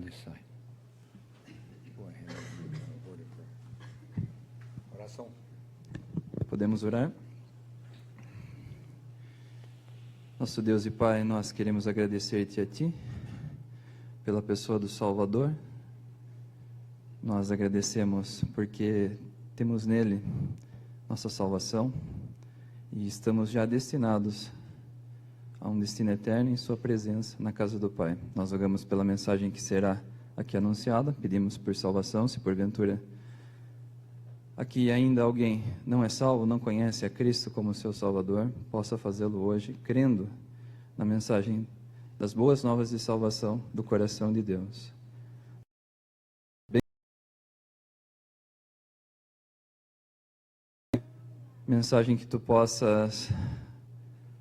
this side. Go ahead. Word of prayer. Oração. Podemos orar? Nosso Deus e Pai, nós queremos agradecer-te a Ti, pela pessoa do Salvador. Nós agradecemos porque temos nele nossa salvação e estamos já destinados a um destino eterno em Sua presença, na casa do Pai. Nós rogamos pela mensagem que será aqui anunciada, pedimos por salvação, se porventura aqui ainda alguém não é salvo, não conhece a Cristo como seu Salvador, possa fazê-lo hoje, crendo na mensagem das boas novas de salvação do coração de Deus. Mensagem que Tu possas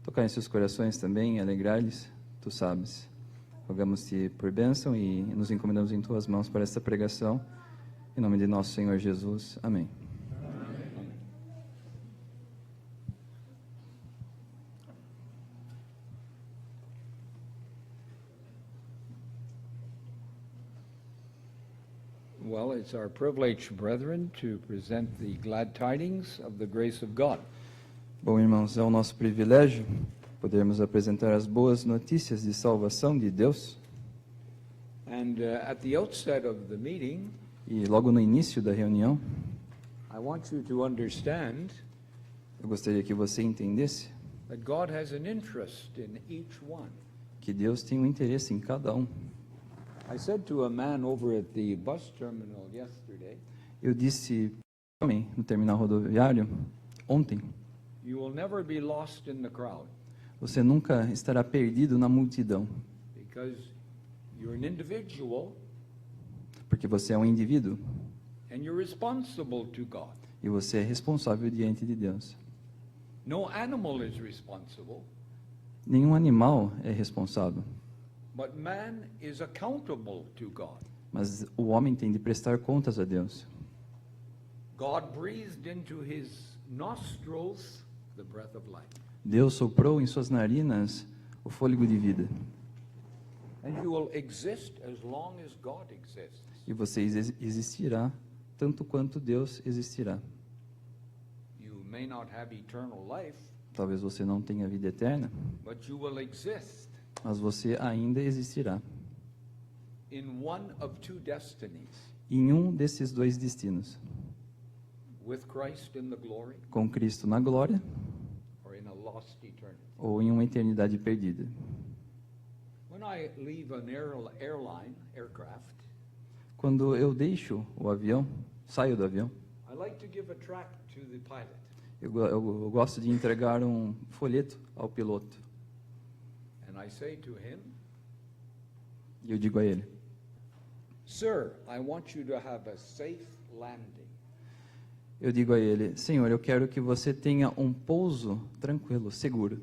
tocar em seus corações também, alegrar-lhes, Tu sabes. Rogamos-te por bênção e nos encomendamos em Tuas mãos para esta pregação, em nome de nosso Senhor Jesus. Amém. Well, it's our privilege, brethren, to present the glad tidings of the grace of God. Bom, irmãos, é o nosso privilégio podermos apresentar as boas notícias de salvação de Deus. And at the outset of the meeting, E logo no início da reunião, I want you to understand eu gostaria que você entendesse that God has an interest in each one. que Deus tem um interesse em cada um. I said to a man over at the bus terminal yesterday, Eu disse para um homem no terminal rodoviário ontem, you will never be lost in the crowd você nunca estará perdido na multidão, because you're an individual porque você é um indivíduo and you're responsible to God. e você é responsável diante de Deus. No animal is responsible, Nenhum animal é responsável, but man is accountable to God. mas o homem tem de prestar contas a Deus. God breathed into his nostrils the breath of life. Deus soprou em suas narinas o fôlego de vida. And you will exist as long as God exists. E você existirá tanto quanto Deus existirá. You may not have eternal life, Talvez você não tenha vida eterna, but you will exist mas você ainda existirá in one of two destinies, em um desses dois destinos, with Christ in the glory com Cristo na glória or in a lost eternity. ou em uma eternidade perdida. When I leave an aircraft, Quando eu deixo o avião, saio do avião, I like to give a tract to the pilot. eu gosto de entregar um folheto ao piloto. And I say to him, E eu digo a ele: Sir, I want you to have a safe landing. Senhor, eu quero que você tenha um pouso tranquilo, seguro.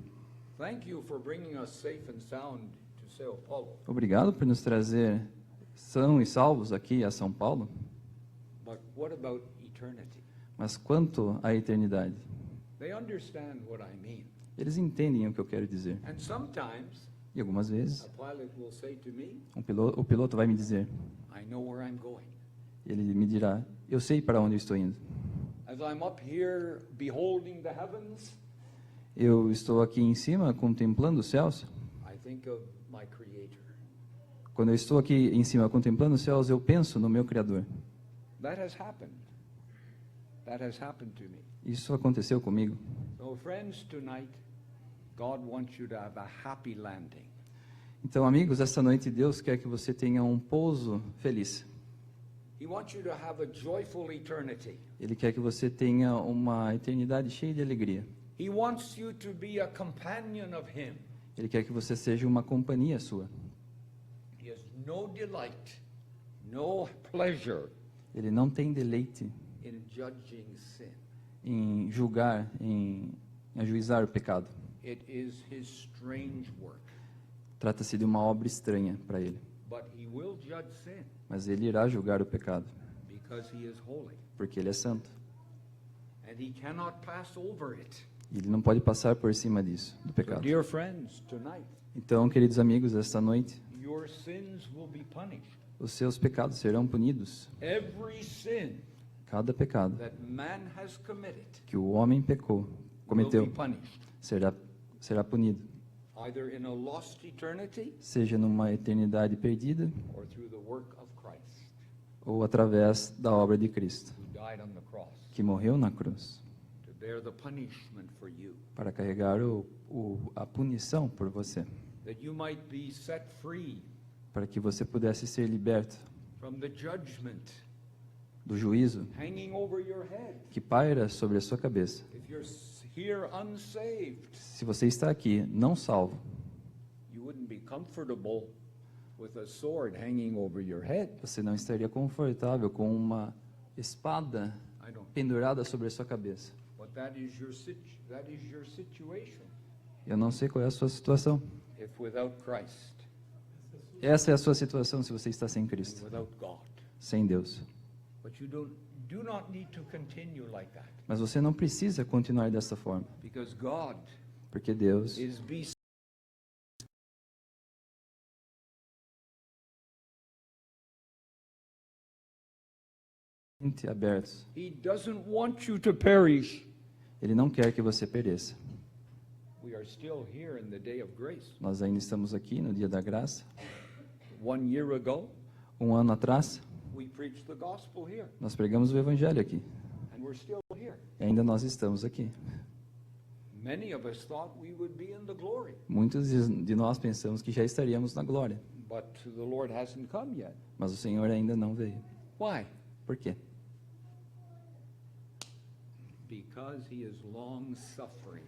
Thank you for bringing us safe and sound to São Paulo. Obrigado por nos trazer são e salvos aqui a São Paulo. But what about eternity? Mas quanto à eternidade? They understand what I mean. Eles entendem o que eu quero dizer. And sometimes E algumas vezes a pilot will say to me, o piloto vai me dizer, I know where I'm going. ele me dirá: eu sei para onde eu estou indo. As I'm up here beholding the heavens, Eu estou aqui em cima contemplando os céus. I think of my Creator. Quando eu estou aqui em cima contemplando os céus, eu penso no meu Criador. That has happened. That has happened to me. Isso aconteceu comigo. So friends, tonight, God wants you to have a happy landing. Então, amigos, esta noite Deus quer que você tenha um pouso feliz. He wants you to have a joyful eternity. Ele quer que você tenha uma eternidade cheia de alegria. He wants you to be a companion of Him. Ele quer que você seja uma companhia sua. He has no delight, no pleasure Ele não tem deleite in judging sin. em julgar, em ajuizar o pecado. It is His strange work. Trata-se de uma obra estranha para ele. But He will judge sin Mas ele irá julgar o pecado, because He is holy. porque ele é santo. And He cannot pass over it. E ele não pode passar por cima disso, do So, pecado. dear friends, tonight, Então, queridos amigos, esta noite, your sins will be punished. os seus pecados serão punidos. Every sin Cada pecado that man has committed que o homem pecou, will be cometeu, punished, será punido, either in a lost eternity seja numa eternidade perdida or through the work of Christ, ou através da obra de Cristo, who died on the cross que morreu na cruz, to bear the punishment for you, para carregar a punição por você, that you might be set free para que você pudesse ser liberto from the judgment do juízo hanging over your head. que paira sobre a sua cabeça. If you're here unsaved, Se você está aqui não salvo, you wouldn't be comfortable with a sword hanging over your head. você não estaria confortável com uma espada I don't. pendurada sobre a sua cabeça. But that is your situation. Eu não sei qual é a sua situação. If without Christ, Essa é a sua situação se você está sem and Cristo, without God. sem Deus. But you do not need to continue like that, Mas você não precisa continuar dessa forma, because God porque Deus is abertos. He doesn't want you to perish. Ele não quer que você pereça. We are still here in the day of grace. Nós ainda estamos aqui no dia da graça. 1 year ago, Um ano atrás, we preached the gospel here, nós pregamos o evangelho aqui. and we're still here. E ainda nós estamos aqui. Many of us thought we would be in the glory, Muitos de nós pensamos que já estaríamos na glória, but the Lord hasn't come yet. mas o Senhor ainda não veio. Why? Por quê? Because he is long suffering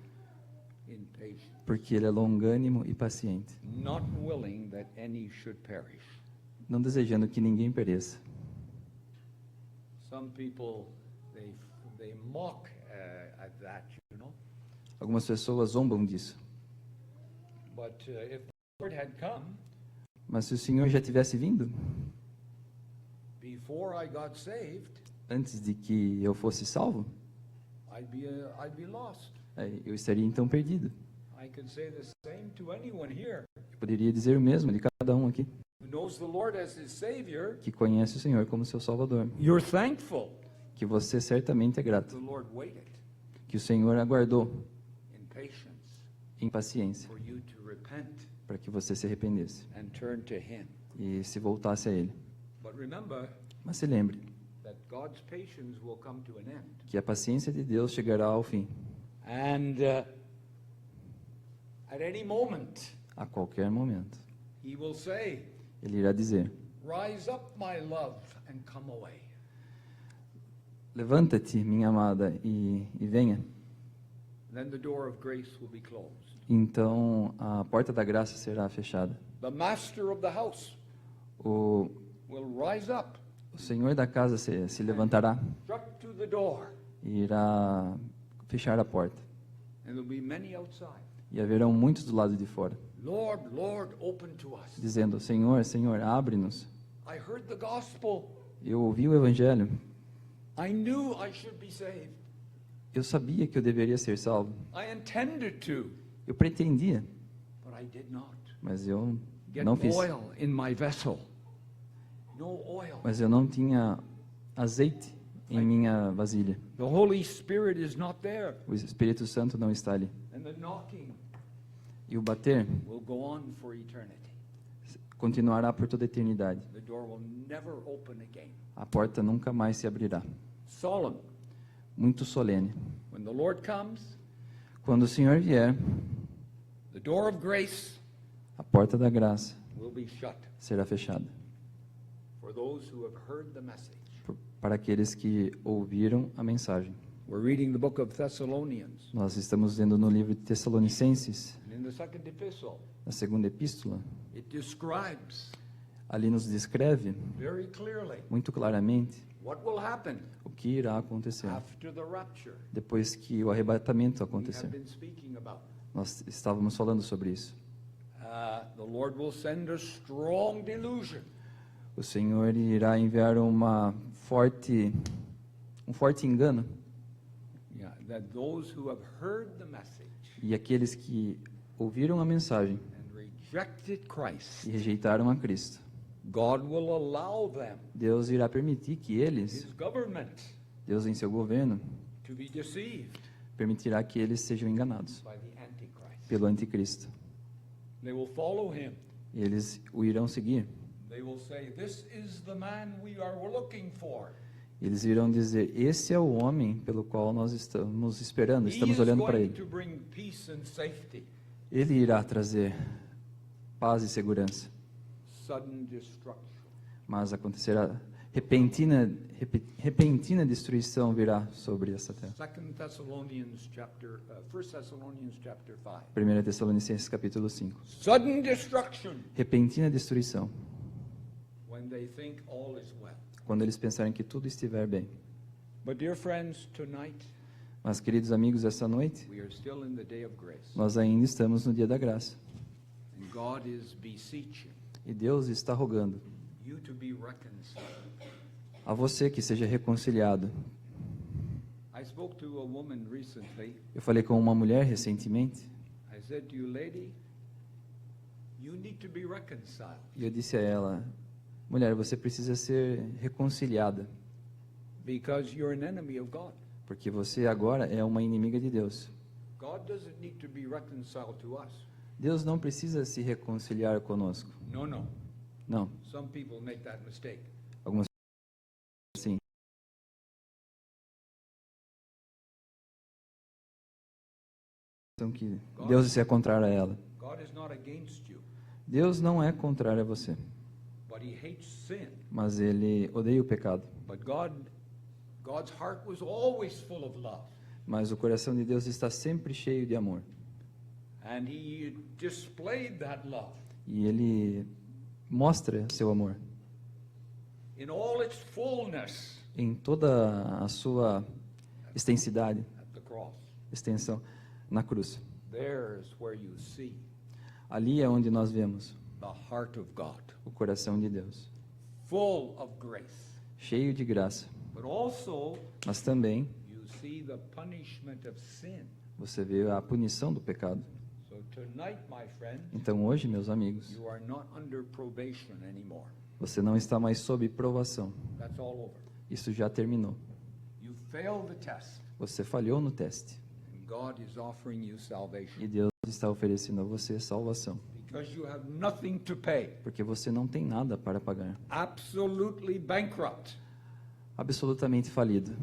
in patience, Porque Ele é longânimo e paciente, not willing that any should perish. não desejando que ninguém pereça. Some people they mock at that, you know. Algumas pessoas zombam disso. But if the Lord had come Mas se o Senhor já tivesse vindo, before I got saved, antes de que eu fosse salvo, I'd be lost. eu estaria então perdido. I could say the same to anyone here Eu poderia dizer o mesmo de cada um aqui, who knows the Lord as his Savior. que conhece o Senhor como seu Salvador, You're thankful que você certamente é the grato, Lord waited que o Senhor aguardou in patience em paciência for you to repent para que você se arrependesse and turn to Him. e se voltasse a Ele. But remember Mas se lembre that God's patience will come to an end. que a paciência de Deus chegará ao fim, And at any moment, a qualquer momento. He will say, Ele irá dizer: "Rise up, my love, and come away." levanta-te, minha amada, e venha. Then the door of grace will be closed. Então a porta da graça será fechada. The master of the house O will rise up, Senhor da casa se levantará strut to the door, e irá fechar a porta. and there'll be many outside. E haverão muitos do lado de fora, Lord, Lord, open to us. dizendo: Senhor, Senhor, abre-nos. I heard the gospel. Eu ouvi o Evangelho. I knew I should be saved. Eu sabia que eu deveria ser salvo. I intended to, Eu pretendia, but I did not. mas eu Get não fiz. oil in my vessel. No oil. Mas eu não tinha azeite em minha vasilha. The Holy Spirit is not there. O Espírito Santo não está ali. And the knocking E o bater will go on for eternity. continuará por toda a eternidade. The door will never open again. A porta nunca mais se abrirá. Solemn. Muito solene. When the Lord comes, Quando o Senhor vier, the door of grace a porta da graça will be shut será fechada for those who have heard the message. para aqueles que ouviram a mensagem. We're reading the book of Thessalonians. Nós estamos lendo no livro de Tessalonicenses, And in the second epistle, na segunda epístola, it describes ali nos descreve very clearly muito claramente what will happen o que irá acontecer after the rapture depois que o arrebatamento we have acontecer. been speaking about. Nós estávamos falando sobre isso. The Lord will send a strong delusion O Senhor irá enviar um forte engano, that those who have heard the message e aqueles que ouviram a mensagem and rejected Christ e rejeitaram a Cristo God will allow them, Deus irá permitir que eles, his government, Deus em seu governo, to be deceived permitirá que eles sejam enganados by the Antichrist. pelo anticristo. They will follow him. E eles o irão seguir. They will say, "This is the man we are looking for. Eles irão dizer: esse é o homem pelo qual nós estamos esperando, He estamos is olhando para going ele. to bring peace and safety." Ele irá trazer paz e segurança, Sudden destruction. mas acontecerá repentina destruição virá sobre essa terra. 1 Thessalonians chapter 5. 1 Tessalonicenses capítulo 5. Sudden destruction Repentina destruição, when they think all is well. quando eles pensarem que tudo estiver bem. But dear friends, tonight Mas, queridos amigos, essa noite, we are still in the day of grace. nós ainda estamos no dia da graça. And God is beseeching E Deus está rogando you to be reconciled. a você que seja reconciliado. I spoke to a woman recently. Eu falei com uma mulher recentemente, I said to you, lady, you need to be reconciled. e eu disse a ela: mulher, você precisa ser reconciliada, Because you're an enemy of God. porque você agora é uma inimiga de Deus. God doesn't need to be reconciled to us. Deus não precisa se reconciliar conosco. No, no. Não, Some people make that mistake. algumas sim. Então que Deus é contrário a ela. God is not against you, Deus não é contrário a você, but he hates sin. mas ele odeia o pecado. But God's heart was always full of love. Mas o coração de Deus está sempre cheio de amor. And he displayed that love E ele mostra seu amor in all its fullness em toda a sua extensidade, at the cross. extensão na cruz. There's where you see Ali é onde nós vemos the heart of God, o coração de Deus, full of grace. cheio de graça. But also Mas também you see the punishment of sin. você vê a punição do pecado. So tonight, my friend, Então hoje, meus amigos, you are not under probation anymore. você não está mais sob provação. That's all over. Isso já terminou. You failed the test, Você falhou no teste. and God is offering you salvation E Deus está oferecendo a você salvação. because you have nothing to pay. Porque você não tem nada para pagar. Absolutely bankrupt. Absolutamente falido.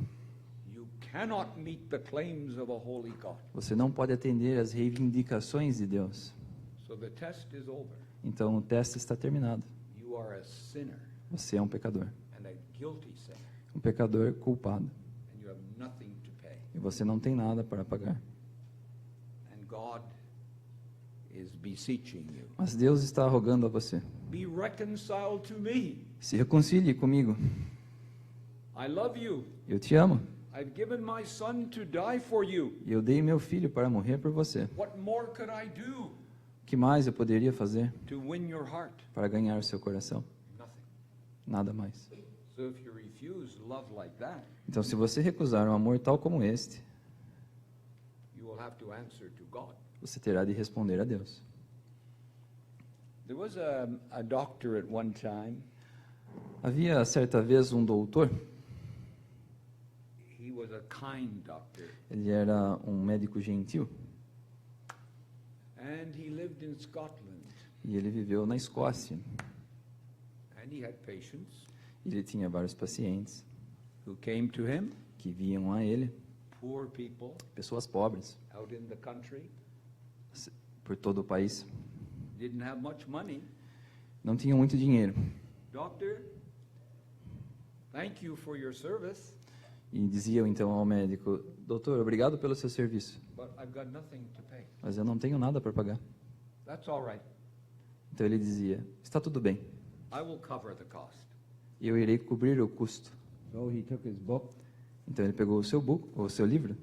You cannot meet the claims of a holy God. Você não pode atender às reivindicações de Deus. So the test is over. Então o teste está terminado. You are a sinner Você é um pecador. and a guilty sinner, Um pecador culpado. and you have nothing to pay. E você não tem nada para pagar. And God is beseeching you. Mas Deus está rogando a você: Be reconciled to me. se reconcilie comigo. I love you. Eu te amo. I've given my son to die for you. E eu dei meu filho para morrer por você. What more could I do O que mais eu poderia fazer to win your heart? para ganhar o seu coração? Nothing. Nada mais. So if you refuse love like that, Então, se você recusar um amor tal como este, you will have to answer to God. você terá de responder a Deus. There was a doctor at one time. Havia certa vez um doutor. He was a kind doctor, Ele era um médico gentil and he lived in Scotland. e ele viveu na Escócia. And he had patients E ele tinha vários pacientes who came to him, que vinham a ele, poor people pessoas pobres, out in the country, por todo o país. didn't have much money. Não tinham muito dinheiro. Doctor, thank you for your service, E diziam então ao médico: doutor, obrigado pelo seu serviço, but I've got nothing to pay. mas eu não tenho nada para pagar. That's all right. Então ele dizia: está tudo bem, I will cover the cost. eu irei cobrir o custo. So he took his book. Então ele pegou o seu livro,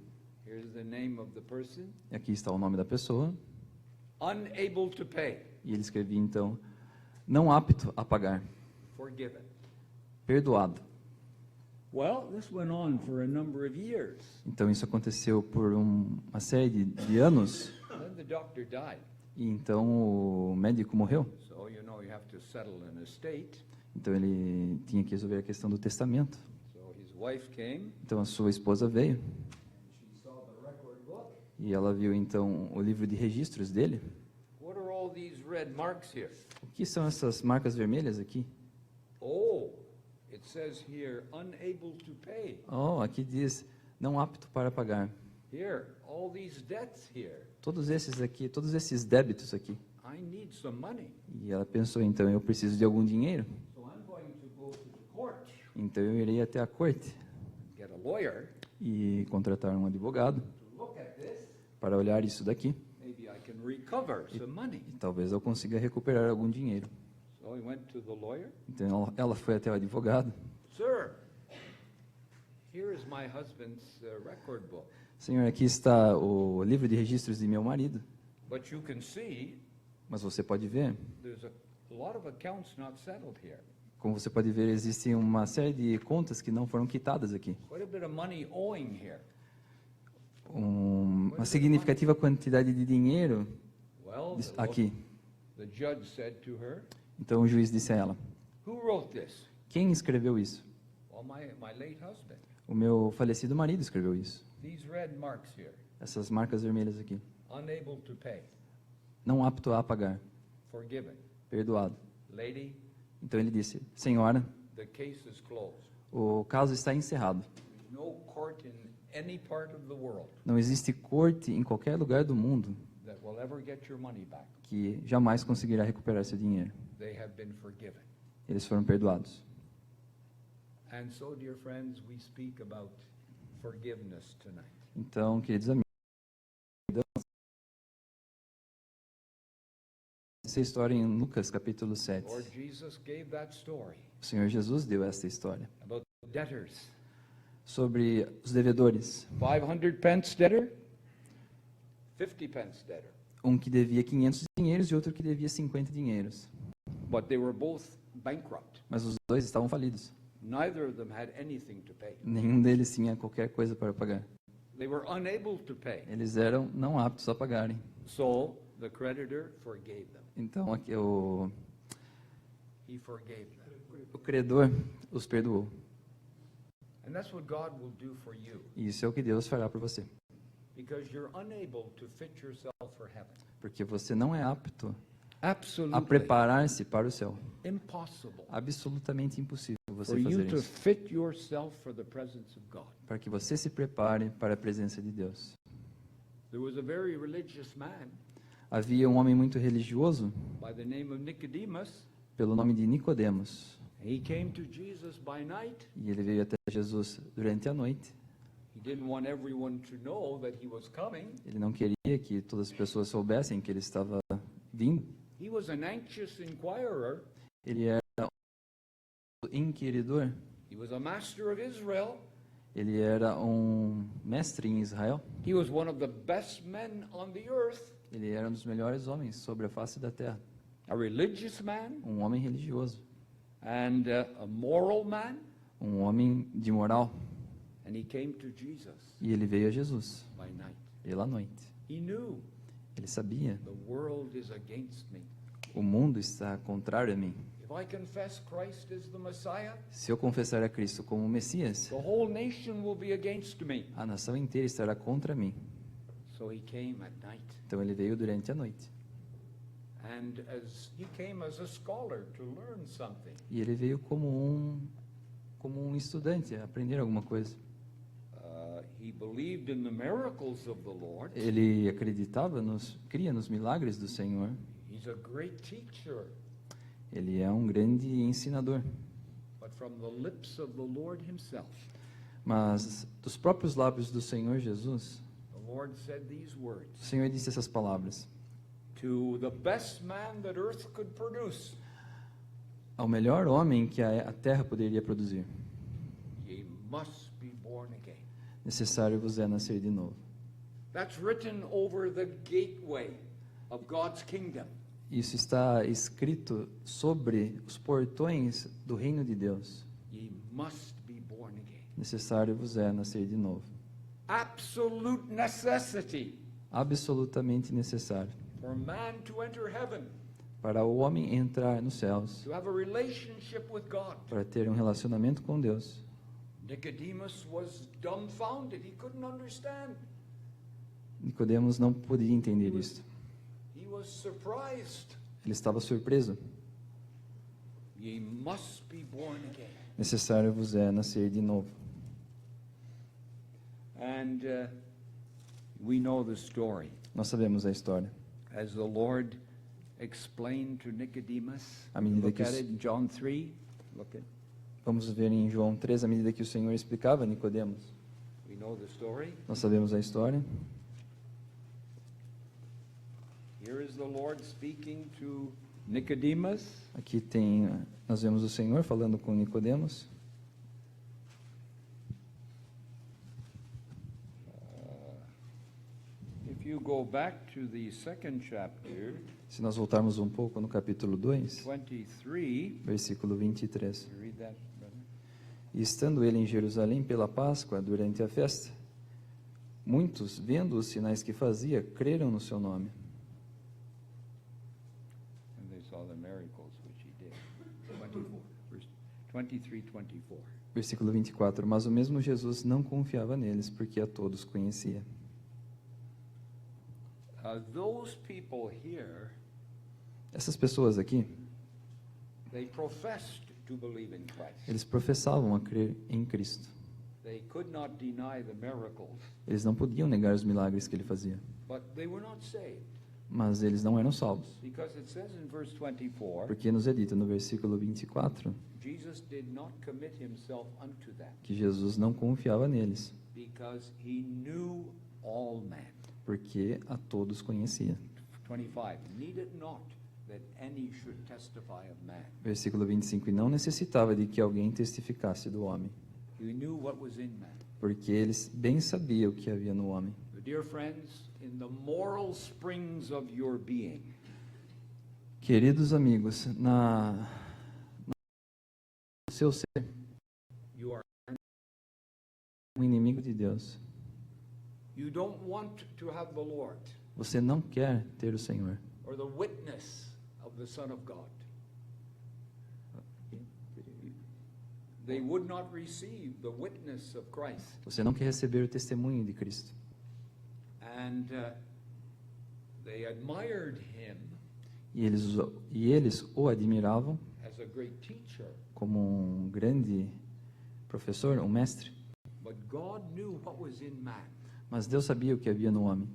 Here's the name of the person. e aqui está o nome da pessoa, Unable to pay. e ele escrevia então: não apto a pagar, Forgiven. perdoado. Well, this went on for a number of years. Então isso aconteceu por uma série de anos, Then the doctor died. e então o médico morreu. So, you know, you have to settle an estate. Então ele tinha que resolver a questão do testamento. So his wife came, Então a sua esposa veio she saw the record book. e ela viu então o livro de registros dele. What are all these red marks here? O que são essas marcas vermelhas aqui? Oh, it says here, unable to pay. Oh, aqui diz não apto para pagar. Here, all these debts here. Todos esses aqui, todos esses débitos aqui. I need some money. E ela pensou, então eu preciso de algum dinheiro. So I'm going to go to the court, Então eu irei até a corte get a lawyer e contratar um advogado to look at this. para olhar isso daqui. Maybe I can recover some money. E talvez eu consiga recuperar algum dinheiro. So he went to the lawyer. Então ela foi até o advogado. Sir, here is my husband's record book. Senhor, aqui está o livro de registros de meu marido. But you can see Mas você pode ver, there's a lot of accounts not settled here. como você pode ver, existe uma série de contas que não foram quitadas aqui. Quite a bit of money owing here. Uma significativa quantidade de dinheiro Well, aqui. the judge said to her, Então o juiz disse a ela: who wrote this? quem escreveu isso? Well, my late husband. O meu falecido marido escreveu isso. These red marks here, Essas marcas vermelhas aqui. unable to pay, Não apto a pagar. forgiven. Perdoado. Lady, Então ele disse: Senhora, the case is closed. o caso está encerrado. There's no court in any part of the world Não existe corte em qualquer lugar do mundo that will ever get your money back. que jamais conseguirá recuperar seu dinheiro. They have been forgiven. Eles foram perdoados. And so, dear friends, we speak about forgiveness tonight. Então, queridos amigos, essa história em Lucas capítulo 7. Lord Jesus gave that story O Senhor Jesus deu esta história about debtors. sobre os devedores. 500 pence debtor, 50 pence debtor. Um que devia 500 dinheiros e outro que devia 50 dinheiros. But they were both bankrupt. Mas os dois estavam falidos. Neither of them had anything to pay. Nenhum deles tinha qualquer coisa para pagar. They were unable to pay. Eles eram não aptos a pagarem. So the creditor forgave them. Então, aqui, He forgave them. o credor os perdoou. And that's what God will do for you. E isso é o que Deus fará por você. Because you're unable to fit yourself for heaven. Porque você não é apto a Absolutely preparar-se para o céu. impossible Absolutamente impossível for você you fazer to isso. fit yourself for the presence of God. Para que você se prepare para a presença de Deus. There was a very religious man Havia um homem muito religioso, by the name of Nicodemus. pelo nome de Nicodemos. He came to Jesus by night. E ele veio até Jesus durante a noite. He didn't want everyone to know that he was coming. Ele não queria que todas as pessoas soubessem que ele estava vindo. He was an anxious inquirer. Ele era um inquiridor. He was a master of Israel. Ele era um mestre em Israel. He was one of the best men on the earth. Ele era um dos melhores homens sobre a face da terra. A religious man Um homem religioso. and a moral man. Um homem de moral. And he came to Jesus E ele veio a Jesus by night. pela noite. He knew Ele sabia: the world is against me. o mundo está contrário a mim. If I confess Christ as the Messiah, Se eu confessar a Cristo como o Messias, the whole nation will be against me. a nação inteira estará contra mim. So he came at night. Então ele veio durante a noite. And as he came as a scholar to learn something. E ele veio como um estudante a aprender alguma coisa. He believed in the miracles of the Lord. Ele acreditava, cria nos milagres do Senhor. He's a great teacher. Ele é um grande ensinador. But from the lips of the Lord himself, Mas dos próprios lábios do Senhor Jesus, the Lord said these o words. Senhor disse essas palavras: To the best man that earth could produce, ao melhor homem que a terra poderia produzir, ye must be born again. necessário vos é nascer de novo. That's written over the gateway of God's kingdom. Isso está escrito sobre os portões do reino de Deus. Ye must be born again. Necessário vos é nascer de novo. Absolute necessity Absolutamente necessário. for man to enter heaven. para o homem entrar nos céus, to have a relationship with God. para ter um relacionamento com Deus. Nicodemus was dumbfounded. He couldn't understand. Nicodemos não podia entender isso. He was surprised. Ele estava surpreso. Ye must be born again. Necessário vos é nascer de novo. And we know the story. Nós sabemos a história. As the Lord explained to Nicodemus, À medida look que at os- it in John 3. Look at. Vamos ver em João 3, à medida que o Senhor explicava a Nicodemos. We know the story. Nós sabemos a história. Here is the Lord speaking to Nicodemus. Aqui tem, nós vemos o Senhor falando com Nicodemos. If you go back to the second chapter, Se nós voltarmos um pouco no capítulo 2, 23, versículo 23. you read that, brother? E estando ele em Jerusalém pela Páscoa, durante a festa, muitos, vendo os sinais que fazia, creram no seu nome. And they saw the miracles which he did. 24, verse 23, 24. Versículo 24. Mas o mesmo Jesus não confiava neles, porque a todos conhecia. Those people here, Essas pessoas aqui, they professed to believe in Christ. eles professavam a crer em Cristo. They could not deny the miracles, Eles não podiam negar os milagres que ele fazia. but they were not saved. Mas eles não eram salvos. Because it says in verse 24, Porque nos é dito no versículo 24 Jesus did not commit himself unto them, que Jesus não confiava neles, because he knew all men. porque a todos conhecia. 25, need it not that any should testify of man. Versículo 25. E não necessitava de que alguém testificasse do homem, He knew what was in man. porque eles bem sabiam o que havia no homem. But dear friends, in the moral springs of your being, Queridos amigos, no seu ser, you are um inimigo de Deus. you don't want to have the Lord Você não quer ter o Senhor, or the witness of the Son of God. They would not receive the witness of Christ. você não quer receber o testemunho de Cristo. And they admired him E eles o admiravam as a great teacher. como um grande professor, um mestre. But God knew what was in man, Mas Deus sabia o que havia no homem,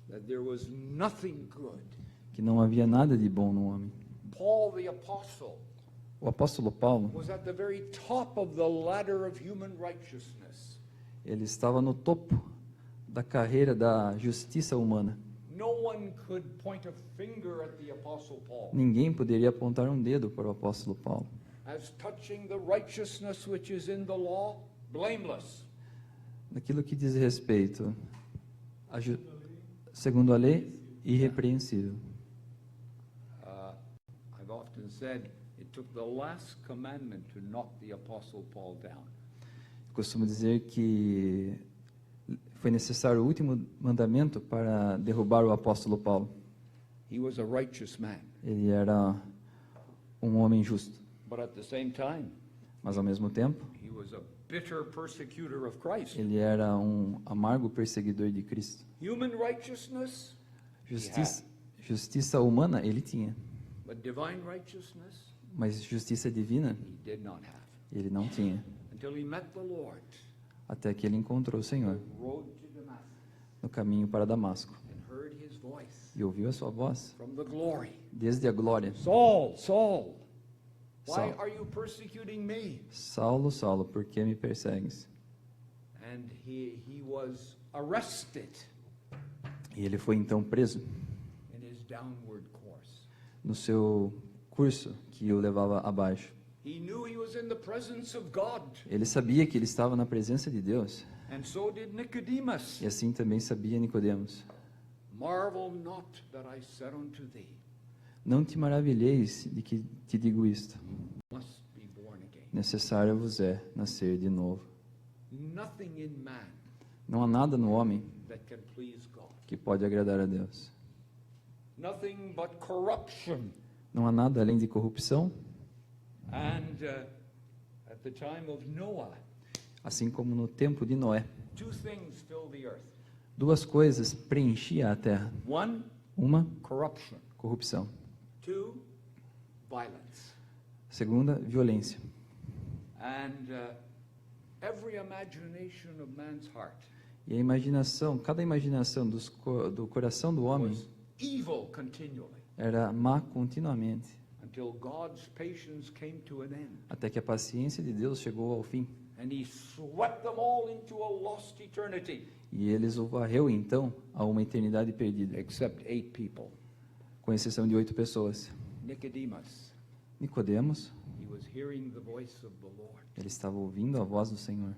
that there was nothing good. que não havia nada de bom no homem. Paul the apostle O apóstolo Paulo, was at the very top of the ladder of human righteousness. ele estava no topo da carreira da justiça humana. No one could point a finger at the apostle Paul Ninguém poderia apontar um dedo para o apóstolo Paulo. as touching the righteousness which is in the law, blameless. Naquilo que diz respeito, segundo a lei, irrepreensível. I've often said it took the last commandment to knock the apostle Paul down. Costumo dizer que foi necessário o último mandamento para derrubar o apóstolo Paulo. He was a righteous man, Ele era um homem justo, but at the same time, mas ao mesmo tempo, he was a bitter persecutor of Christ. ele era um amargo perseguidor de Cristo. Human righteousness, Justiça humana ele tinha, but divine righteousness, mas justiça divina he did not have. ele não tinha, Until he met the Lord, até que ele encontrou o Senhor the road to Damascus, no caminho para Damasco and heard his voice e ouviu a sua voz from the glory. desde a glória. Saul, Saul, why Saul. are you persecuting me? Saulo, Saulo, por que me persegues? And he was arrested E ele foi então preso in his downward course. no seu curso que o levava abaixo. He knew he was in the presence of God, Ele sabia que ele estava na presença de Deus, and so did Nicodemus. e assim também sabia Nicodemos. Marvel not that I said unto thee, Não te maravilheis de que te digo isto. must be born again. Necessário vos é nascer de novo. Nothing in man Não há nada no homem that can please God. que pode agradar a Deus. Nothing but corruption Não há nada além de corrupção, And at the time of Noah, assim como no tempo de Noé. two things fill the earth. Duas coisas preenchiam a terra. One, Uma, corruption. corrupção. Two, violence. Segunda, violência. And every imagination of man's heart E a imaginação, cada imaginação do coração do homem was evil continually era má continuamente, until God's patience came to an end. até que a paciência de Deus chegou ao fim. And he swept them all into a lost eternity. E eles o varreu então a uma eternidade perdida, Except 8 people. com exceção de 8 pessoas. Nicodemus, Nicodemos, he was hearing the voice of the Lord. ele estava ouvindo a voz do Senhor.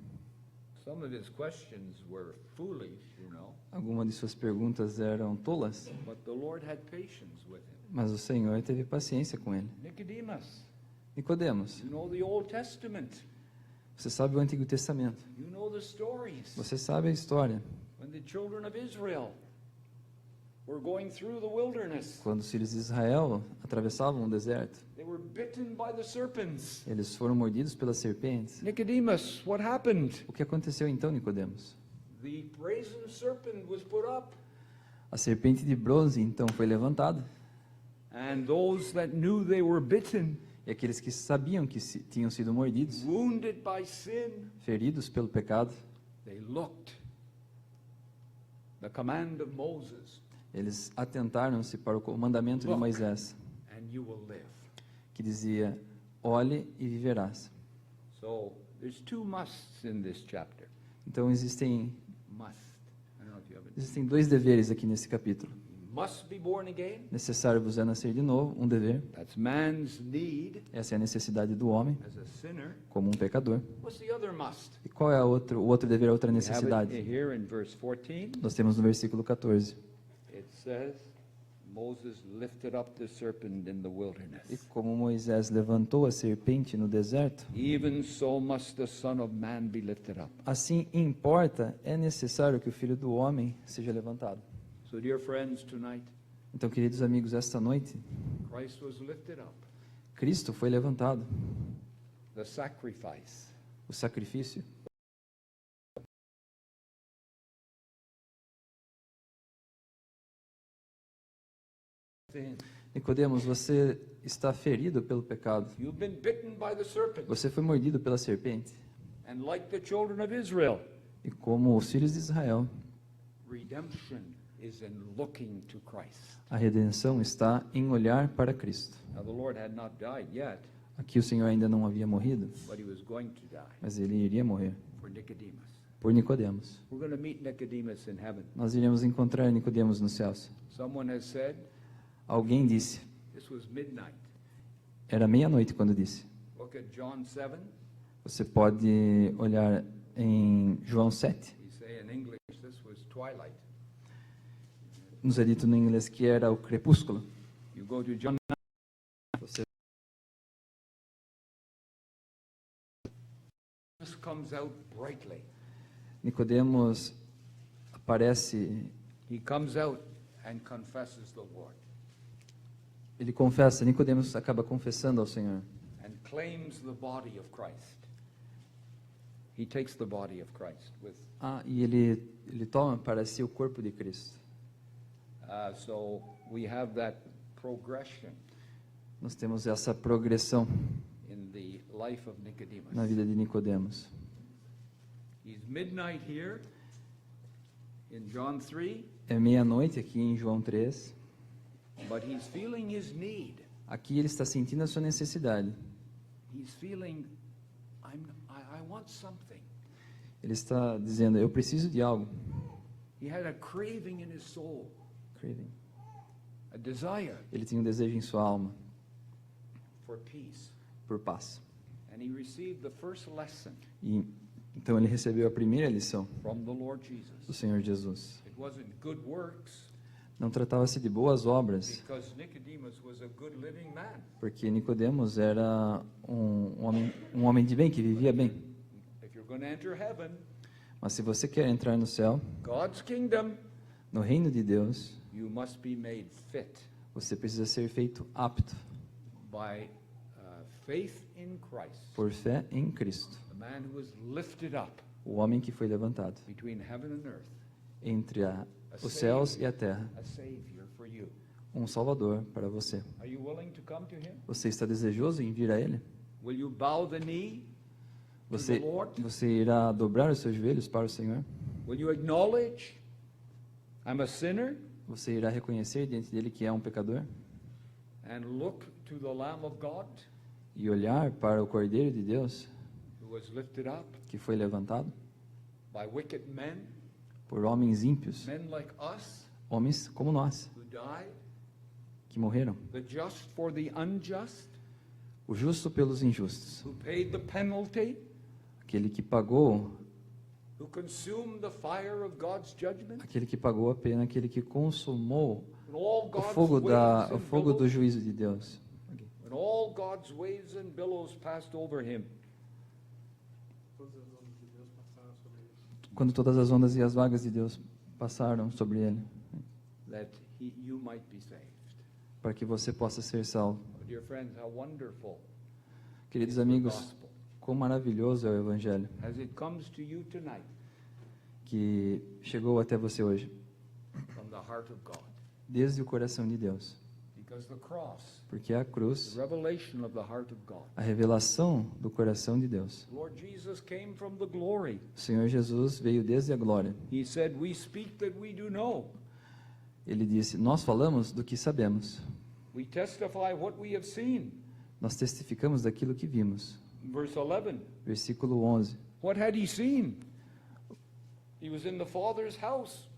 Some of his questions were foolish, you know, Algumas de suas perguntas eram tolas, but the Lord had patience with him. mas o Senhor teve paciência com ele. Nicodemus, Nicodemos, you know the Old Testament. você sabe o Antigo Testamento. You know the stories. Você sabe a história. When the children of Israel were going through the wilderness, Quando os filhos de Israel atravessavam o deserto, they were bitten by the serpents. eles foram mordidos pelas serpentes. Nicodemus, what happened? O que aconteceu então, Nicodemos? The brazen serpent was put up, A serpente de bronze então foi levantada, and those that knew they were bitten, e aqueles que sabiam que tinham sido mordidos, wounded by sin, feridos pelo pecado, they looked. The command of Moses, eles atentaram-se para o mandamento de Moisés, and you will live. que dizia: olhe e viverás. So there's two musts in this chapter. Então existem Must. I don't know if you have it. existem dois deveres aqui nesse capítulo. Must be born again. Necessário vos é nascer de novo, um dever. That's man's need Essa é a necessidade do homem, as a sinner. como um pecador. What's the other must? E qual é o outro dever, a outra We have it necessidade? here in verse 14. Nós temos no versículo 14. It says, Moses lifted up the serpent in the E wilderness. como Moisés levantou a serpente no deserto, Even so must the Son of Man be lifted up. assim importa, é necessário que o Filho do Homem seja levantado. So, dear friends, tonight, Então, queridos amigos, esta noite, Christ was lifted up. Cristo foi levantado, The sacrifice. o sacrifício. Sin. Nicodemos, você está ferido pelo pecado. You've been bitten by the serpent. Você foi mordido pela serpente. And like the children of Israel, E como os filhos de Israel, redemption is in looking to Christ. a redenção está em olhar para Cristo. Now, the Lord had not died yet, Aqui o Senhor ainda não havia morrido, but he was going to die mas ele iria morrer for Nicodemus. por Nicodemos. We're going to meet Nicodemus in heaven. Nós iremos encontrar Nicodemos nos céus. Someone has said Alguém disse, this was midnight. era meia-noite quando disse. Look at John 7. Você pode olhar em João 7. We say in English this was twilight. Nos é dito no inglês que era o crepúsculo. You go to John 9. Você This comes out brightly. Nicodemos aparece, He comes out and confesses the Lord ele confessa, Nicodemos acaba confessando ao Senhor. and claims the body of Christ. He takes the body of Christ with. E ele toma para si o corpo de Cristo. So we have that progression Nós temos essa progressão in the life of Nicodemus. na vida de Nicodemos. He's midnight here in John 3, É meia-noite aqui em João 3. but he's feeling his need. Aqui ele está sentindo a sua necessidade. He's feeling, I want something. Ele está dizendo, eu preciso de algo. He had a craving in his soul, Craving. a desire Ele tinha um desejo em sua alma for peace. por paz. And he received the first lesson E então ele recebeu a primeira lição from the Lord Jesus. do Senhor Jesus. It wasn't good works, Não tratava-se de boas obras, because Nicodemus was a good living man. porque Nicodemos era um homem de bem, que vivia bem. If you're going to enter heaven, Mas se você quer entrar no céu, God's kingdom, no reino de Deus, you must be made fit. você precisa ser feito apto. by faith in Christ, por fé em Cristo, the man who was lifted up o homem que foi levantado between heaven and earth, entre os céus e a terra, a Savior for you. um Salvador para você. Are you willing to come to him? Você está desejoso em vir a Ele? Will you bow the knee to Você, the Lord? você irá dobrar os seus joelhos para o Senhor? Will you acknowledge I'm a sinner Você irá reconhecer diante dele que é um pecador? and look to the Lamb of God E olhar para o Cordeiro de Deus who was lifted up que foi levantado by wicked men, por homens ímpios, men like us homens como nós, who died, que morreram, the just for the unjust, o justo pelos injustos, who paid the penalty, aquele que pagou, who consumed the fire of God's judgment, aquele que pagou a pena, aquele que consumou when all o God's fogo waves o and fogo do billows, juízo de Deus. when all God's waves and billows passed over him. Quando todas as ondas e as vagas de Deus passaram sobre ele, That you might be saved. para que você possa ser salvo. Oh, dear friends, how wonderful Queridos is the amigos, gospel. quão maravilhoso é o Evangelho As it comes to you tonight que chegou até você hoje, from the heart of God. desde o coração de Deus. Because the cross, Porque a cruz, the revelation of the heart of God. a revelação do coração de Deus. Lord Jesus came from the glory. O Senhor Jesus veio desde a glória. He said, we speak that we do know. Ele disse: nós falamos do que sabemos. We testify what we have seen. Nós testificamos daquilo que vimos. Verse 11. Versículo 11. What had he seen? He was in the Father's house.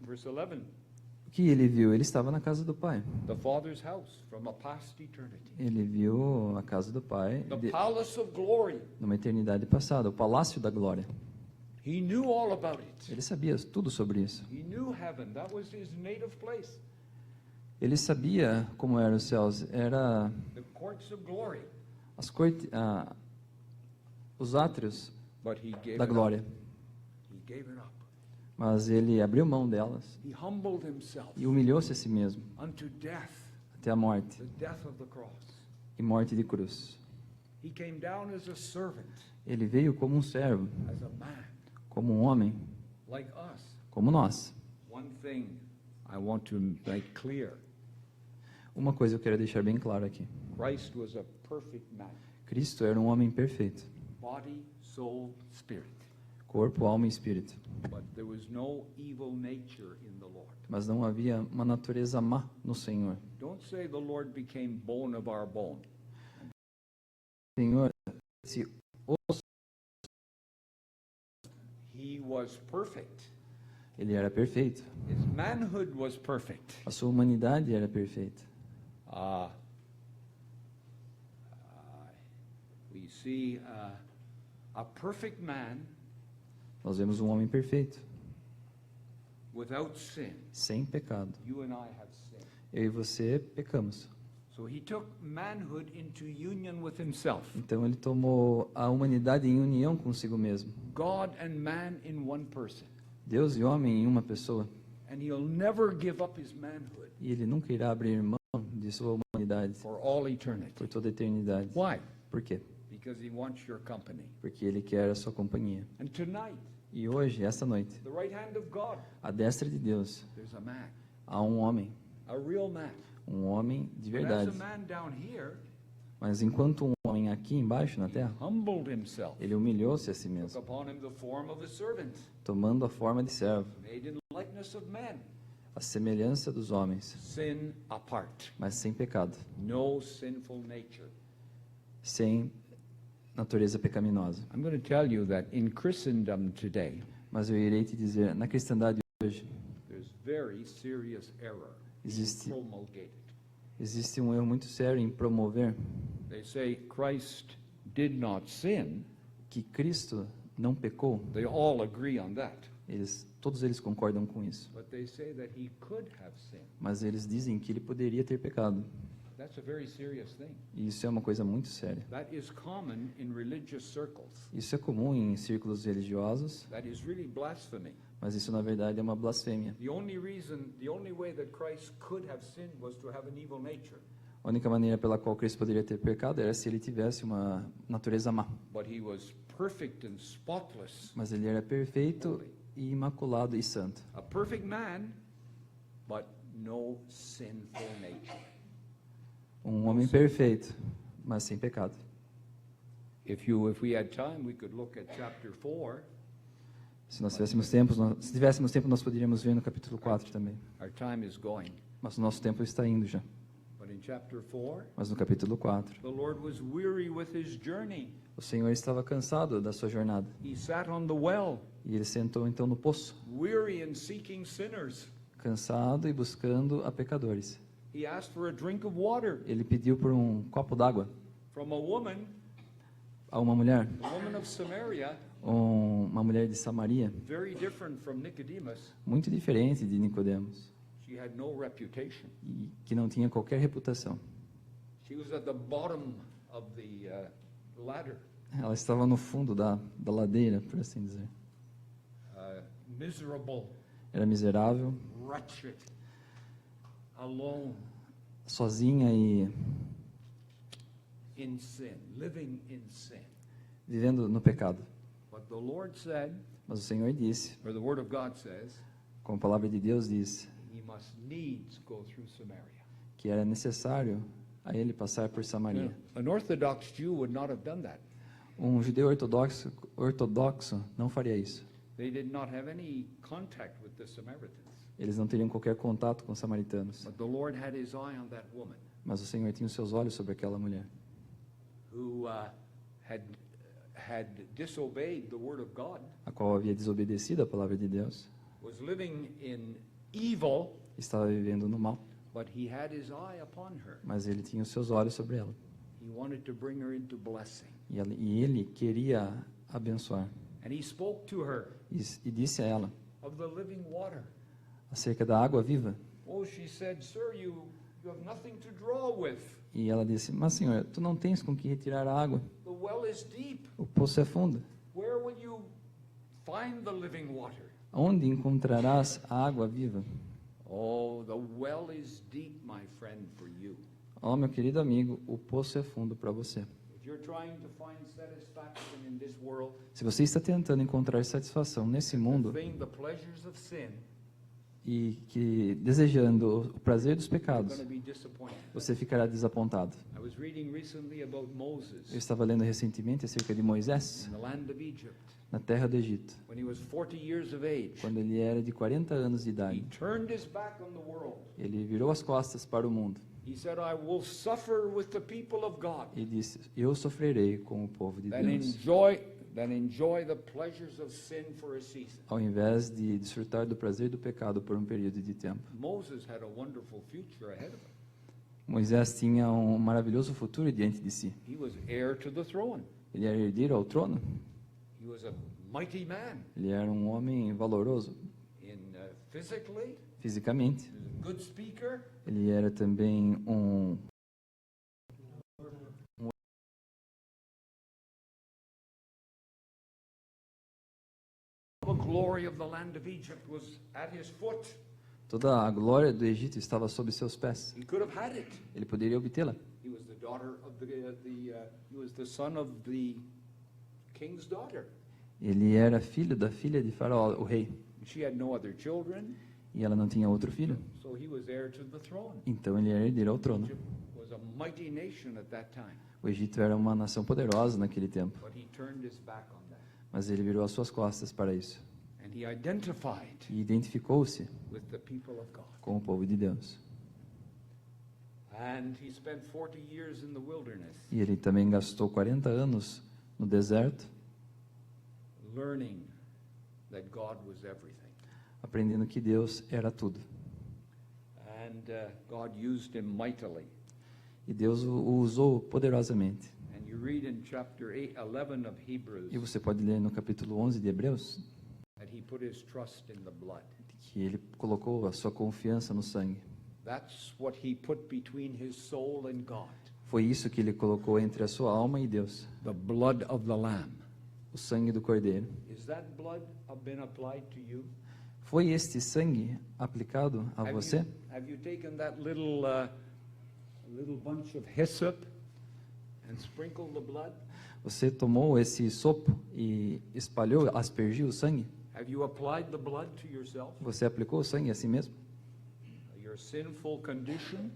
Verse 11. O que ele viu? Ele estava na casa do Pai. The Father's house from a past eternity. Ele viu a casa do Pai The palace of glory. numa eternidade passada, o palácio da glória. He knew all about it. Ele sabia tudo sobre isso. He knew heaven. That was his native place. Ele sabia como eram os céus. Era The courts of glory. as cortes, os átrios But he gave da it up. glória. He gave it up. Mas ele abriu mão delas He humbled himself e humilhou-se a si mesmo unto death, até a morte the death of the cross. e morte de cruz. He came down as a servant, Ele veio como um servo, as a man, como um homem, like us. como nós. One thing I want to make clear. Uma coisa eu quero deixar bem claro aqui. Christ was a perfect man. Cristo era um homem perfeito, Body, soul, spirit. corpo, alma e espírito. But there was no evil nature in the Lord. Mas não havia uma natureza má no Senhor. Don't say the Lord became bone of our bone. O Senhor, esse osso, He was perfect. ele era perfeito. His manhood was perfect. A sua humanidade era perfeita. We see a perfect man Nós vemos um homem perfeito, without sin. sem pecado. You and I have sinned. Eu e você pecamos. So he took manhood into union with himself. Então ele tomou a humanidade em união consigo mesmo. God and man in one person. Deus e homem em uma pessoa. And he'll never give up his manhood E ele nunca irá abrir mão de sua humanidade for all eternity. por toda a eternidade. Why? Por quê? Because he wants your company. Porque ele quer a sua companhia. And tonight, E hoje, esta noite, the right hand of God, à destra de Deus, there's a man, há um homem a real man. de But as verdade. a man down here, Mas enquanto um homem aqui embaixo na terra, humbled himself, ele humilhou-se a si took mesmo, upon him the form of a servant, tomando a forma de servo, made in likeness of man, a semelhança dos homens, sin apart, mas sem pecado, no sinful nature. sem natureza pecaminosa. I'm going to tell you that in Christendom today, Mas eu irei te dizer, na cristandade hoje, there's very serious error being Existe- promulgated. existe um erro muito sério em promover They say Christ did not sin. que Cristo não pecou. They all agree on that. Todos eles concordam com isso. But they say that he could have sinned. Mas eles dizem que ele poderia ter pecado. That's a very serious thing. E isso é uma coisa muito séria. That is common in religious circles. Isso é comum em círculos religiosos, That is really blasphemy. mas isso na verdade é uma blasfêmia. The only way that Christ could have sinned was to have an evil nature. A única maneira pela qual Cristo poderia ter pecado era se ele tivesse uma natureza má. But he was perfect and spotless. Mas ele era perfeito e imaculado e santo. A perfect man, but no sinful nature. Um homem perfeito, mas sem pecado. If we had time, we could look at chapter 4. Se tivéssemos tempo, nós poderíamos ver no capítulo 4 também. Our time is going. Mas o nosso tempo está indo já. But in chapter 4, Mas no capítulo 4, the Lord was weary with his journey. o Senhor estava cansado da sua jornada. He sat on the well, E ele sentou então no poço, weary and seeking sinners. cansado e buscando a pecadores. He asked for a drink of water Ele pediu por um copo d'água from a woman, a uma mulher, the woman of Samaria, uma mulher de Samaria, very different from Nicodemus. muito diferente de Nicodemos, She had no reputation. e que não tinha qualquer reputação. She was at the bottom of the ladder, Ela estava no fundo da ladeira, por assim dizer. miserable, Era miserável, wretched, alone, sozinha e in sin, living in sin. vivendo no pecado. But the Lord said, Mas o Senhor disse, or the Word of God says, como a palavra de Deus diz, he must needs go through Samaria. que era necessário a ele passar por Samaria. An Orthodox Jew would not have done that. Um judeu ortodoxo não faria isso. They did not have any contact with the Samaritans. Eles não teriam qualquer contato com os samaritanos. But the Lord had his eye on that woman Mas o Senhor tinha os seus olhos sobre aquela mulher, who had disobeyed the Word of God, a qual havia desobedecido a palavra de Deus, was living in evil, estava vivendo no mal, but he had his eye upon her. mas ele tinha os seus olhos sobre ela. He wanted to bring her into blessing. E ele queria abençoar. And he spoke to her E disse a ela of the living water. acerca da água viva. Oh, she said, "Sir, you have nothing to draw with. E ela disse, mas Senhor, tu não tens com que retirar a água. The well is deep. O poço é fundo. Where will you find the living water?" Onde encontrarás a água viva? Oh, the well is deep, my friend, for you. Ó, meu querido amigo, o poço é fundo para você. If you're trying to find satisfaction in this world, Se você está tentando encontrar satisfação nesse mundo the pleasures of sin, e que desejando o prazer dos you're pecados, going to be disappointed. você ficará desapontado. I was reading recently about Eu Moses estava lendo recentemente acerca de Moisés in the land of Egypt. na terra do Egito, When he was 40 years of age, quando ele era de 40 anos de he idade. turned his back on the world. Ele virou as costas para o mundo He said, "I will suffer with the people of God e disse: Eu sofrerei com o povo de than Deus, enjoy the pleasures of sin for a season." ao invés de desfrutar do prazer do pecado por um período de tempo. Moses had a wonderful future ahead of him. Moisés tinha um maravilhoso futuro diante de si. He was heir to the throne. Ele era herdeiro ao trono. He was a mighty man Ele era um homem valoroso physically. fisicamente. He was a good speaker. Ele era também The glory of the land of Egypt was at his foot. toda a glória do Egito estava sob seus pés. He could have had it. Ele poderia obtê-la. He was the daughter of he was the son of the king's daughter. Ele era filho da filha de Faraó, o rei, She had no other children, e ela não tinha outro filho. so he was heir to the throne. Então ele era herdeiro ao trono. Egypt was a mighty nation at that time, O Egito era uma nação poderosa naquele tempo, but he turned his back on that. mas ele virou as suas costas para isso And he identified e identificou-se with the people of God. com o povo de Deus. And he spent 40 years in the wilderness, E ele também gastou 40 anos no deserto, learning that God was everything. aprendendo que Deus era tudo. And God used him mightily. E Deus o usou poderosamente. And you read in chapter 11 of Hebrews E você pode ler no capítulo 11 de Hebreus that he put his trust in the blood. que ele colocou a sua confiança no sangue. That's what he put between his soul and God. Foi isso que ele colocou entre a sua alma e Deus, The blood of the Lamb. o sangue do Cordeiro. Is that blood been applied to you? Foi este sangue aplicado a você? Have you taken that little bunch of hyssop and sprinkle the blood? Você tomou esse sopo e espalhou, aspergiu o sangue? Have you applied the blood to yourself? Você aplicou o sangue a si mesmo? Your sinful condition,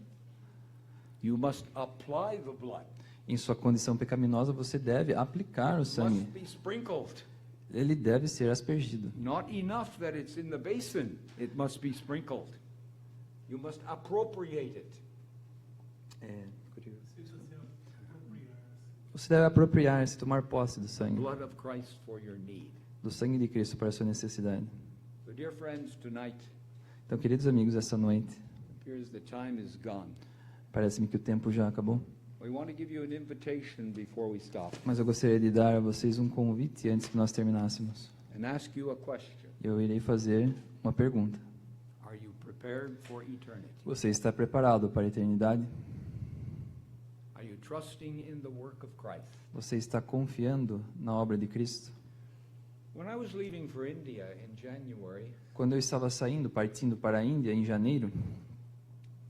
you must apply the blood. Em sua condição pecaminosa, você deve aplicar o It sangue. must be sprinkled. Ele deve ser aspergido. Not enough that it's in the basin, it must be sprinkled. You must appropriate it. Você deve apropriar-se, tomar posse do sangue, Blood of Christ for your need. do sangue de Cristo para a sua necessidade. So dear friends, tonight, Então, queridos amigos, essa noite, it appears the time is gone. parece-me que o tempo já acabou, We want to give you an invitation before we stop mas eu gostaria de dar a vocês um convite antes que nós terminássemos. and ask you a question. Eu irei fazer uma pergunta. Are you prepared for eternity? Você está preparado para a eternidade? Are you trusting in the work of Christ? Você está confiando na obra de Cristo? When I was leaving for India in January Quando eu estava saindo, partindo para a Índia em janeiro,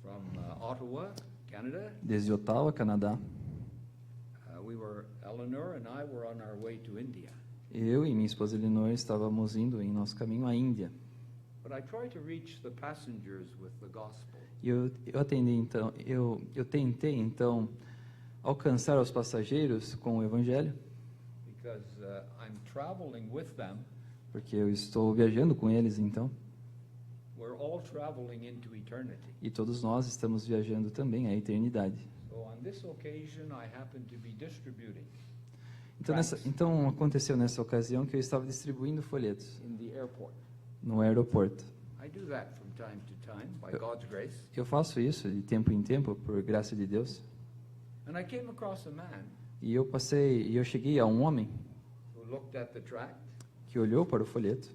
from Ottawa, Canada, desde Ottawa, Canadá, Eleanor and I were on our way to India. eu e minha esposa Eleanor estávamos indo em nosso caminho à Índia. But I tried to reach the passengers with the gospel. E eu tentei então alcançar os passageiros com o evangelho, Because I'm traveling with them. porque eu estou viajando com eles então, We're all traveling into eternity. e todos nós estamos viajando também à eternidade. So on this occasion, I happen to be distributing Então aconteceu nessa ocasião que eu estava distribuindo folhetos in the airport. no aeroporto. I do that from time to time by God's grace. Eu faço isso de tempo em tempo por graça de Deus. And I came across a man E eu cheguei a um homem who looked at the tract. que olhou para o folheto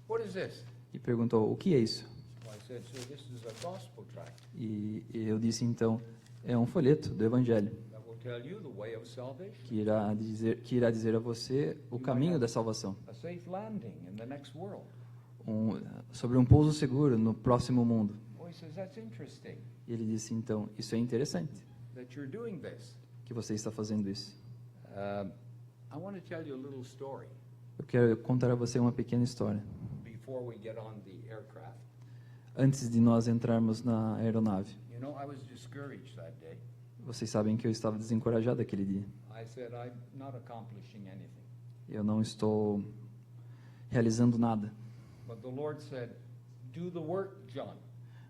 What is this? e perguntou: "O que é isso?" Well, I said, "Sir, this is a gospel tract E eu disse então: "É um folheto do evangelho that will tell you the way of salvation, que irá dizer a você o caminho da salvação, a safe landing in the next world." sobre um pouso seguro no próximo mundo." Oh, he says, "That's interesting E ele disse então: "Isso é interessante that you're doing this." que você está fazendo isso. I want to tell you a little story Eu quero contar a você uma pequena história before we get on the aircraft. antes de nós entrarmos na aeronave. You know, I was discouraged that day. Vocês sabem que eu estava desencorajado aquele dia. I said, "I'm not accomplishing anything." Eu não estou realizando nada. But the Lord said, "Do the work, John."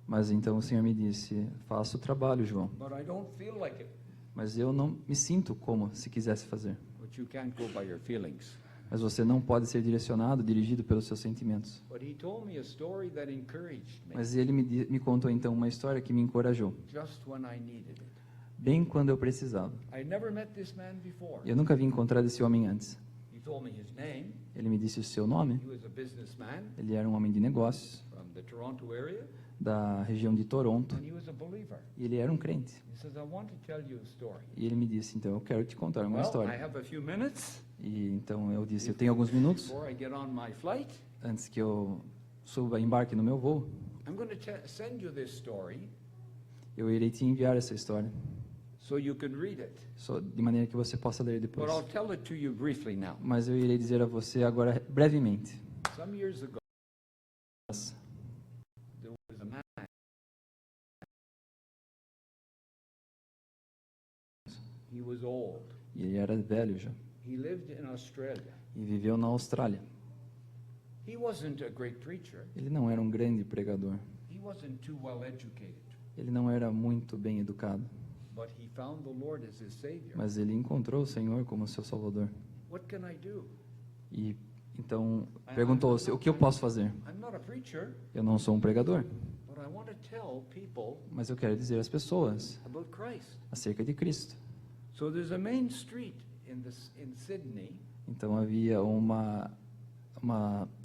Mas então o Senhor me disse: "Faça o trabalho, João." But I don't feel like it. Mas eu não me sinto como se quisesse fazer. But you can't go by your feelings. Mas você não pode ser direcionado, dirigido pelos seus sentimentos. But he told me a story that encouraged me Mas ele me contou então uma história que me encorajou, just when I needed it. bem quando eu precisava. I never met this man before. Eu nunca havia encontrado esse homem antes. He told me his name. Ele me disse o seu nome. He was a businessman Ele era um homem de negócios from the Toronto area, da região de Toronto and he was a believer. e ele era um crente. He says, "I want to tell you a story." E ele me disse: "Então eu quero te contar uma Well, I história." have a few minutes E então eu disse: "Eu tenho alguns minutos before I get on my flight. antes que eu embarque no meu voo. I'm going to send you this story Eu irei te enviar essa história, so you can read it. de maneira que você possa ler But depois. I'll tell it to you briefly now. Mas eu irei dizer a você agora brevemente. Some years ago, there was a man. He was old. E ele era velho já He lived in Australia. e viveu na Austrália. He wasn't a great preacher. Ele não era um grande pregador. He wasn't too well educated. Ele não era muito bem educado, But he found the Lord as his Savior. mas ele encontrou o Senhor como seu Salvador. What can I do? E então perguntou-se: "O que eu posso fazer?" I'm not a preacher, Eu não sou um pregador, but I want to tell people mas eu quero dizer às pessoas about Christ. acerca de Cristo. So there's a main street in Sydney, Então havia uma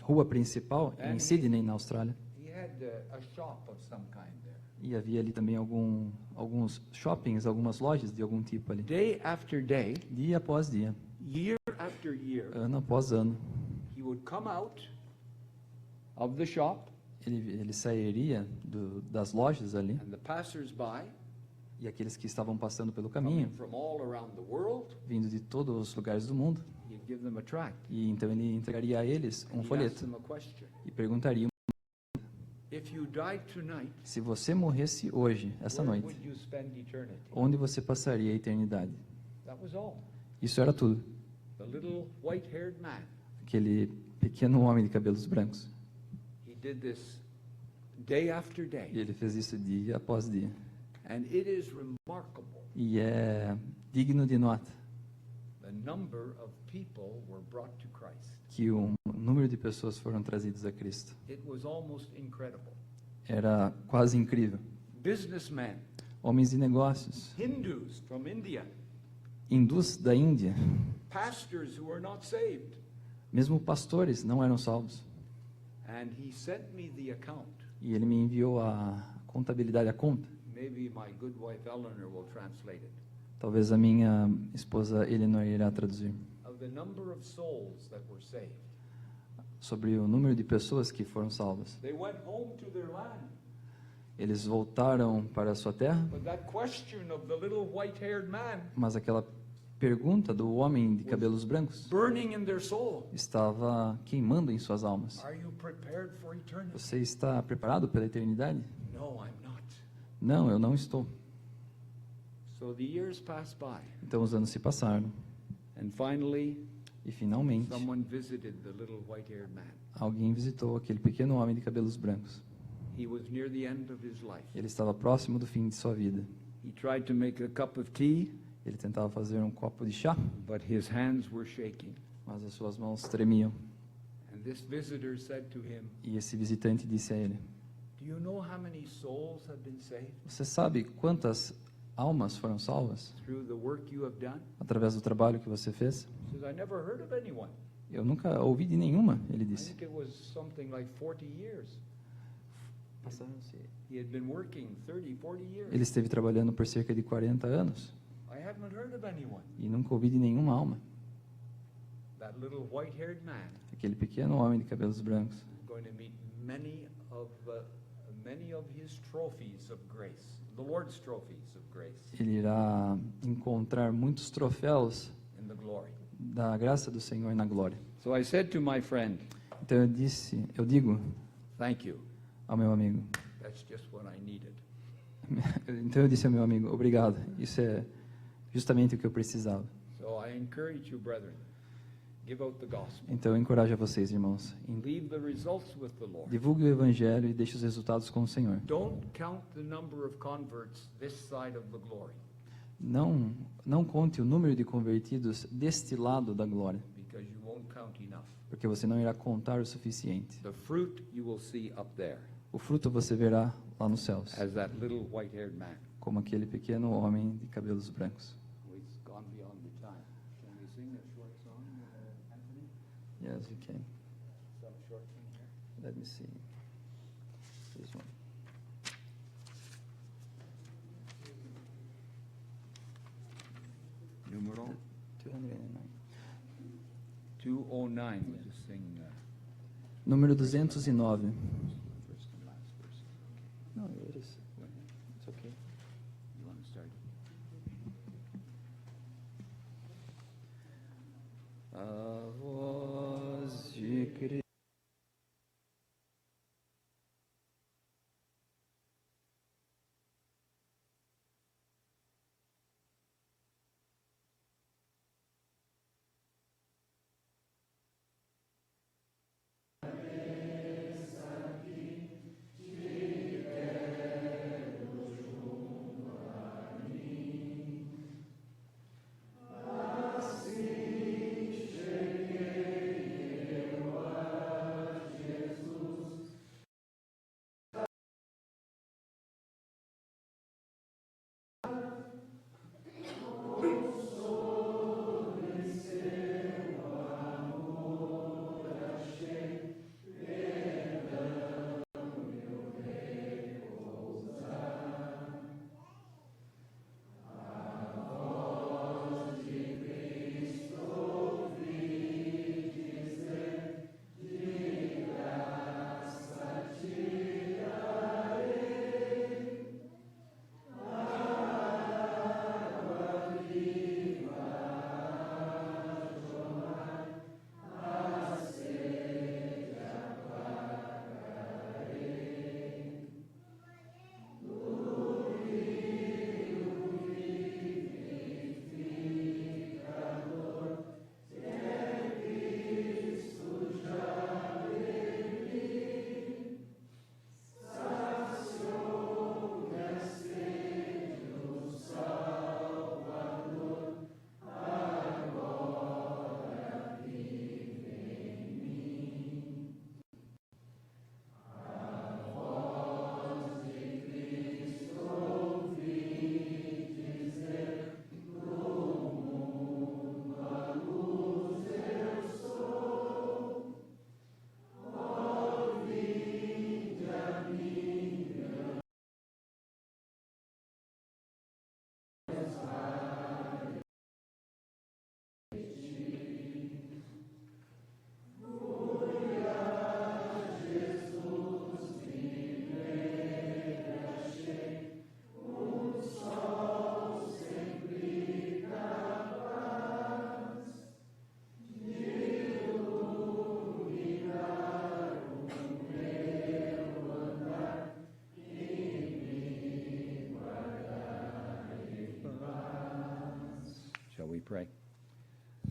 rua principal em Sydney, na Austrália, he had a shop of some kind there. e havia ali também alguns shoppings, algumas lojas de algum tipo ali. Day after day, Dia após dia, year after year, ano após ano, he would come out of the shop, ele sairia das lojas ali, and the passers-by E aqueles que estavam passando pelo caminho, coming from all around the world, vindo de todos os lugares do mundo, he'd give them a tract. e então ele entregaria a eles um He'd ask folheto them a question. e perguntaria: If you died tonight, se você morresse hoje, essa where noite, would you spend eternity? onde você passaria a eternidade? That was all. Isso era tudo. The little white-haired man, Aquele pequeno homem de cabelos brancos. he did this day after E day. ele fez isso dia após dia. And it is remarkable E é digno de nota the number of people were brought to Christ. que o número de pessoas foram trazidas a Cristo. It was almost incredible. Era quase incrível. Businessmen, Homens de negócios, Hindus from India, hindus da Índia, pastors who are not saved. mesmo pastores não eram salvos. And he sent me the account. E ele me enviou a contabilidade, a conta. Maybe my good wife Eleanor will translate it. Talvez a minha esposa Eleanor irá traduzir. Of the number of souls that were saved. Sobre o número de pessoas que foram salvas. They went home to their land. Eles voltaram para a sua terra, But that question of the little white-haired man mas aquela pergunta do homem de cabelos brancos burning in their soul. estava queimando em suas almas. Are you prepared for eternity? Você está preparado pela eternidade? No, I'm not. Não, eu não estou. So the years passed by. Então os anos se passaram And finally, e finalmente someone visited the little white-haired man. alguém visitou aquele pequeno homem de cabelos brancos. He was near the end of his life. Ele estava próximo do fim de sua vida. He tried to make a cup of tea, Ele tentava fazer um copo de chá, but his hands were shaking. mas as suas mãos tremiam. And this visitor said to him, E esse visitante disse a ele: "Do you know how many souls have been saved você sabe quantas almas foram salvas through the work you have done?" através do trabalho que você fez? He says, "I never heard of anyone." Eu nunca ouvi de nenhuma, ele I disse. think it was something like 40 years. He had been working 30, 40 years. Ele esteve trabalhando por cerca de 40 anos I haven't heard of anyone. e nunca ouvi de nenhuma alma. That little white-haired man Aquele pequeno homem de cabelos brancos is going to meet many of his trophies of grace, the Lord's trophies of grace ele irá encontrar muitos troféus in the glory. da graça do Senhor na glória. So I said to my friend, Então eu digo "Thank you. ao meu amigo, That's just what I needed." então eu disse ao meu amigo, obrigado, isso é justamente o que eu precisava. So I encourage you, brethren, give out the gospel. Então eu encorajo a vocês, irmãos, Leave the results with the Lord. divulgue o evangelho e deixe os resultados com o Senhor. Don't count the number of converts this side of the glory, Não conte o número de convertidos deste lado da glória, because you won't count enough. porque você não irá contar o suficiente. The fruit you will see up there, O fruto você verá lá nos céus, as that little white-haired man. como aquele pequeno homem de cabelos brancos. We've gone beyond the time. Can we sing a short song, Anthony? Yes, you can. Some short thing here. Let me see. This one. Numero 209. 209. We'll just sing Número 209. first and last verse. Não, it's okay. You want to start? A voz de Cristo.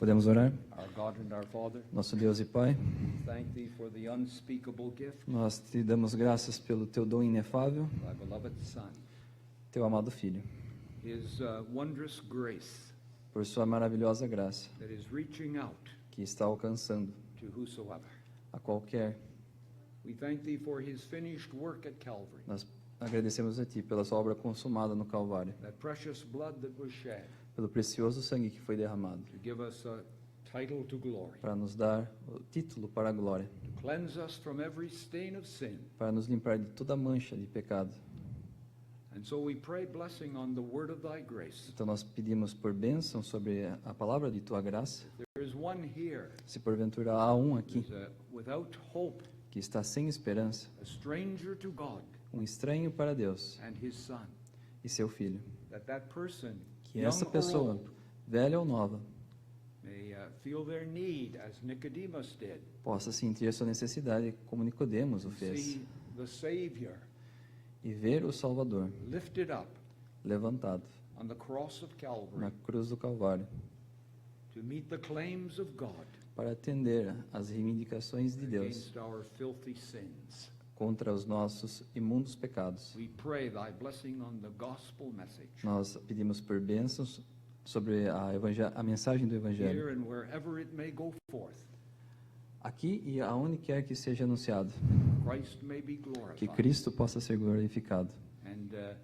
Podemos orar? Our God and our Father, Nosso Deus e Pai, thank Thee for the unspeakable gift, nós te damos graças pelo Teu dom inefável, Thy beloved Son, Teu amado Filho, His wondrous grace por Sua maravilhosa graça, that is reaching out que está alcançando to whosoever. a qualquer. We thank Thee for His finished work at Calvary, Nós agradecemos a Ti pela Sua obra consumada no Calvário, that precious blood that was shed pelo precioso sangue que foi derramado, to give us a title to glory, para nos dar o título para a glória, to cleanse us from every stain of sin. para nos limpar de toda mancha de pecado. And so we pray blessing on the word of Thy grace. Então nós pedimos por bênção sobre a palavra de Tua graça. There is one here Se porventura há um aqui who's without hope, que está sem esperança, a stranger to God um estranho para Deus and His Son, e seu Filho, that person, que young essa or pessoa, old, velha ou nova, may feel their need as Nicodemus did, possa sentir a sua necessidade, como Nicodemos o and fez, see the Savior e ver o Salvador lifted up levantado on the cross of Calvary na cruz do Calvário, to meet the claims of God para atender às reivindicações de Deus against our filthy sins. contra os nossos imundos pecados. We pray Thy blessing on the gospel message, Nós pedimos por bênçãos sobre a mensagem do Evangelho, here and wherever it may go forth. aqui e aonde quer que seja anunciado, Christ may be que glorified, Cristo possa ser glorificado and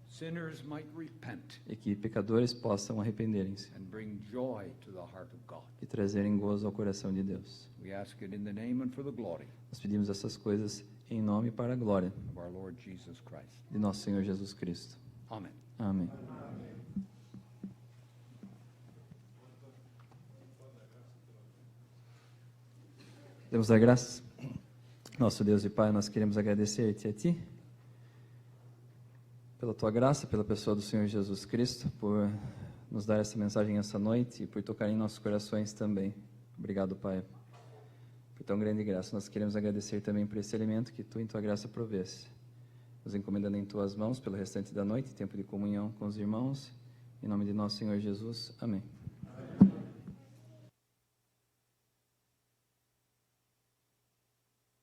sinners might repent e que pecadores possam arrependerem-se and bring joy to the heart of God. e trazerem gozo ao coração de Deus. We ask it in the name and for the glory Nós pedimos essas coisas em nome e para a glória of our Lord Jesus Christ. de nosso Senhor Jesus Cristo. Amen. Amém. Demos a graça. Nosso Deus e Pai, nós queremos agradecer-te a Ti, pela Tua graça, pela pessoa do Senhor Jesus Cristo, por nos dar essa mensagem essa noite e por tocar em nossos corações também. Obrigado, Pai, por tão grande graça. Nós queremos agradecer também por esse alimento que Tu, em Tua graça, provesse. Nos encomendando em Tuas mãos pelo restante da noite, tempo de comunhão com os irmãos. Em nome de nosso Senhor Jesus. Amém.